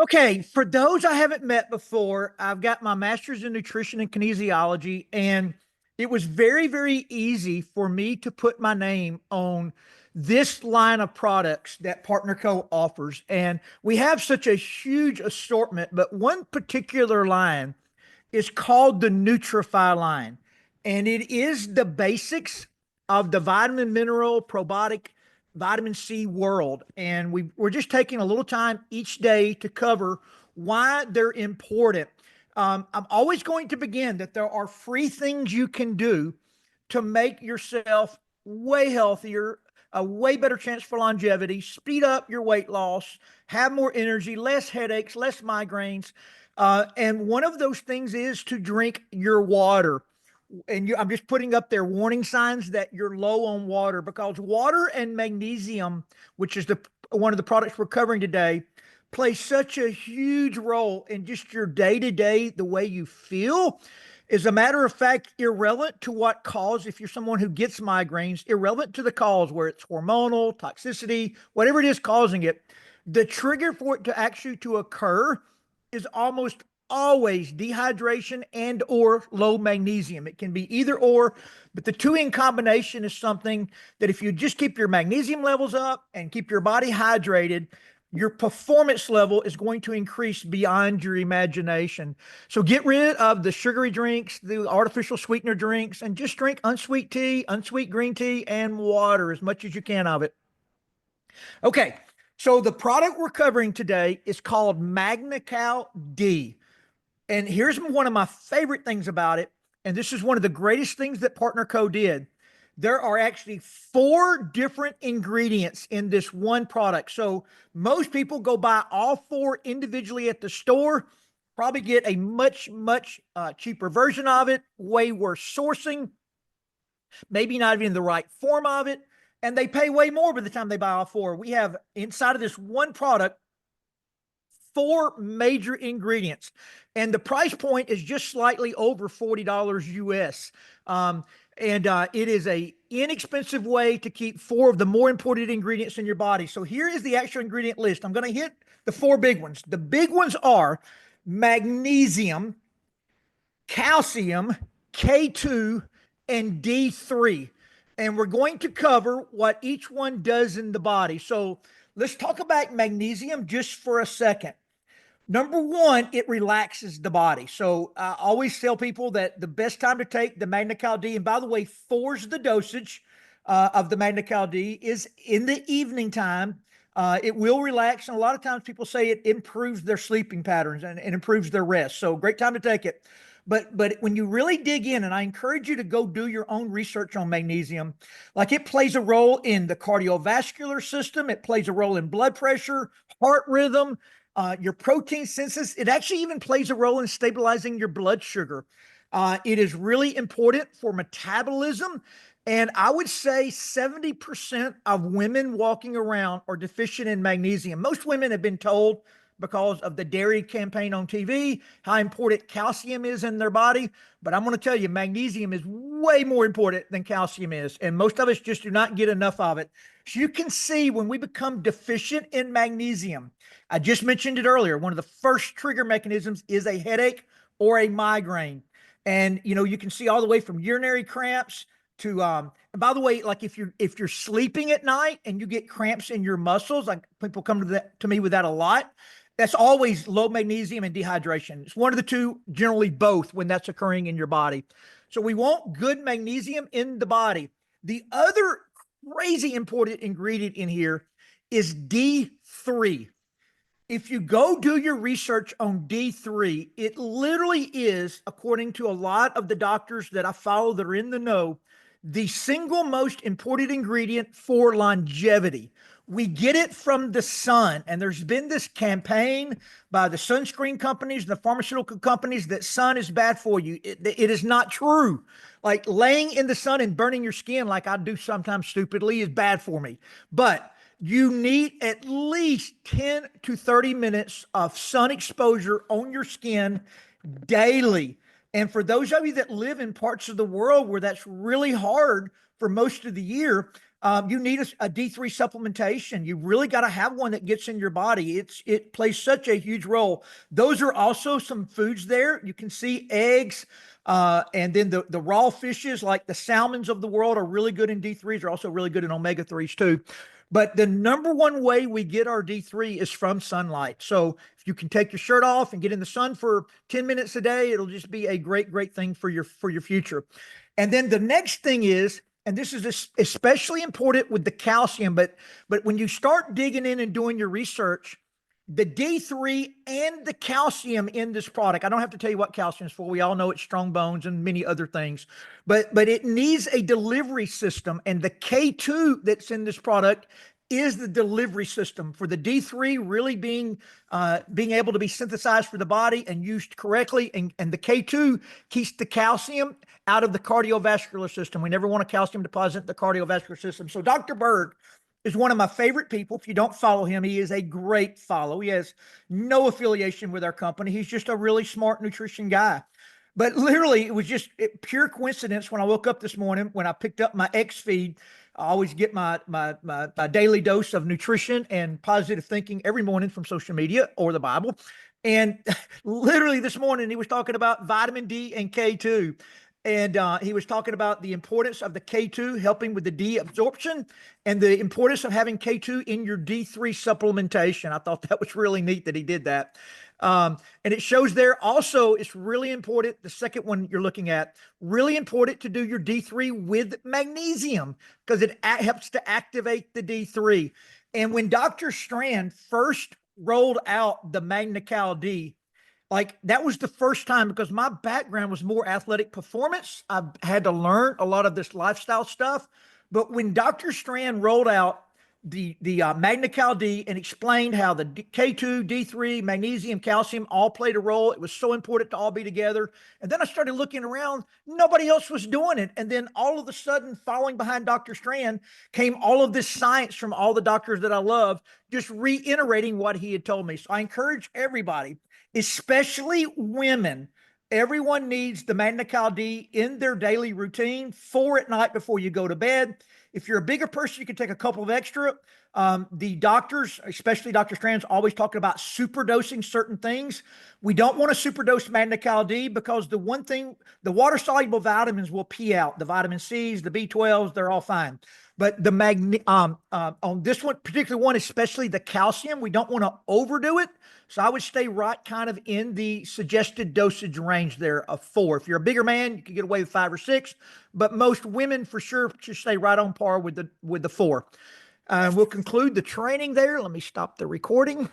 Okay, for those I haven't met before, I've got my master's in nutrition and kinesiology, and it was very, very easy for me to put my name on this line of products that Partner Co offers. And we have such a huge assortment, but one particular line is called the Nutrify line. And it is the basics of the vitamin, mineral, probiotic, vitamin C world. And we're just taking a little time each day to cover why they're important. I'm always going to begin that there are free things you can do to make yourself way healthier, a way better chance for longevity, speed up your weight loss, have more energy, less headaches, less migraines. And one of those things is to drink your water. I'm just putting up there warning signs that you're low on water, because water and magnesium, which is the one of the products we're covering today, play such a huge role in just your day to day, the way you feel. As a matter of fact, irrelevant to what cause, if you're someone who gets migraines, irrelevant to the cause, where it's hormonal, toxicity, whatever it is causing it, the trigger for it to actually to occur is almost always dehydration and or low magnesium. It can be either or, but the two in combination is something that if you just keep your magnesium levels up and keep your body hydrated, your performance level is going to increase beyond your imagination. So get rid of the sugary drinks, the artificial sweetener drinks, and just drink unsweet tea, unsweet green tea, and water, as much as you can of it. Okay, so the product we're covering today is called Magnical-D. And here's one of my favorite things about it. And this is one of the greatest things that Partner Co did. There are actually four different ingredients in this one product. So most people go buy all four individually at the store, probably get a much, much cheaper version of it, way worse sourcing, maybe not even the right form of it. And they pay way more by the time they buy all four. We have inside of this one product four major ingredients, and the price point is just slightly over $40 US. It is a inexpensive way to keep four of the more important ingredients in your body. So here is the actual ingredient list. I'm going to hit the four big ones. The big ones are magnesium, calcium, K2, and D3. And we're going to cover what each one does in the body. So let's talk about magnesium just for a second. Number one, it relaxes the body. So I always tell people that the best time to take the Magnical-D, and by the way, four's the dosage of the Magnical-D, is in the evening time. It will relax. And a lot of times people say it improves their sleeping patterns and improves their rest. So great time to take it. But when you really dig in, and I encourage you to go do your own research on magnesium, like it plays a role in the cardiovascular system. It plays a role in blood pressure, heart rhythm, your protein synthesis. It actually even plays a role in stabilizing your blood sugar. It is really important for metabolism. And I would say 70% of women walking around are deficient in magnesium. Most women have been told, because of the dairy campaign on TV, how important calcium is in their body. But I'm going to tell you, magnesium is way more important than calcium is. And most of us just do not get enough of it. So you can see when we become deficient in magnesium, I just mentioned it earlier, one of the first trigger mechanisms is a headache or a migraine. And, you can see all the way from urinary cramps to, and by the way, like if you're sleeping at night and you get cramps in your muscles, like people come to me with that a lot. That's always low magnesium and dehydration. It's one of the two, generally both, when that's occurring in your body. So we want good magnesium in the body. The other crazy important ingredient in here is D3. If you go do your research on D3, it literally is, according to a lot of the doctors that I follow that are in the know, the single most important ingredient for longevity. We get it from the sun, and there's been this campaign by the sunscreen companies and the pharmaceutical companies that sun is bad for you. It is not true. Like laying in the sun and burning your skin, like I do sometimes stupidly, is bad for me. But you need at least 10 to 30 minutes of sun exposure on your skin daily. And for those of you that live in parts of the world where that's really hard for most of the year, You need a D3 supplementation. You really got to have one that gets in your body. It plays such a huge role. Those are also some foods there. You can see eggs, and then the raw fishes like the salmons of the world are really good in D3s. They're also really good in omega-3s too. But the number one way we get our D3 is from sunlight. So if you can take your shirt off and get in the sun for 10 minutes a day, it'll just be a great thing for your future. And then the next thing is, and this is especially important with the calcium, but when you start digging in and doing your research, the D3 and the calcium in this product, I don't have to tell you what calcium is for. We all know it's strong bones and many other things, but it needs a delivery system, and the K2 that's in this product is the delivery system for the D3 really being able to be synthesized for the body and used correctly. And the K2 keeps the calcium out of the cardiovascular system. We never want a calcium deposit in the cardiovascular system. So Dr. Berg is one of my favorite people. If you don't follow him, he is a great follow. He has no affiliation with our company. He's just a really smart nutrition guy. But literally, it was just pure coincidence when I woke up this morning, when I picked up my X feed. I always get my daily dose of nutrition and positive thinking every morning from social media or the Bible. And literally this morning, he was talking about vitamin D and K2. And he was talking about the importance of the K2 helping with the D absorption and the importance of having K2 in your D3 supplementation. I thought that was really neat that he did that. And it shows there also, it's really important. The second one you're looking at, really important to do your D3 with magnesium because it helps to activate the D3. And when Dr. Strand first rolled out the Magnical-D, like that was the first time, because my background was more athletic performance. I had to learn a lot of this lifestyle stuff. But when Dr. Strand rolled out the Magnical-D and explained how the K2, D3, magnesium, calcium all played a role, it was so important to all be together. And then I started looking around, nobody else was doing it. And then all of a sudden, following behind Dr. Strand came all of this science from all the doctors that I love, just reiterating what he had told me. So I encourage everybody, especially women. Everyone needs the Magnical-D in their daily routine, 4 at night before you go to bed. If you're a bigger person, you can take a couple of extra. The doctors, especially Dr. Strand's, always talking about superdosing certain things. We don't want to superdose Magnical-D because the one thing, the water-soluble vitamins will pee out. The vitamin C's, the B12s, they're all fine. But the on this one, particular one, especially the calcium, we don't want to overdo it. So I would stay right kind of in the suggested dosage range there of 4. If you're a bigger man, you can get away with 5 or 6, but most women for sure should stay right on par with the 4. We'll conclude the training there. Let me stop the recording.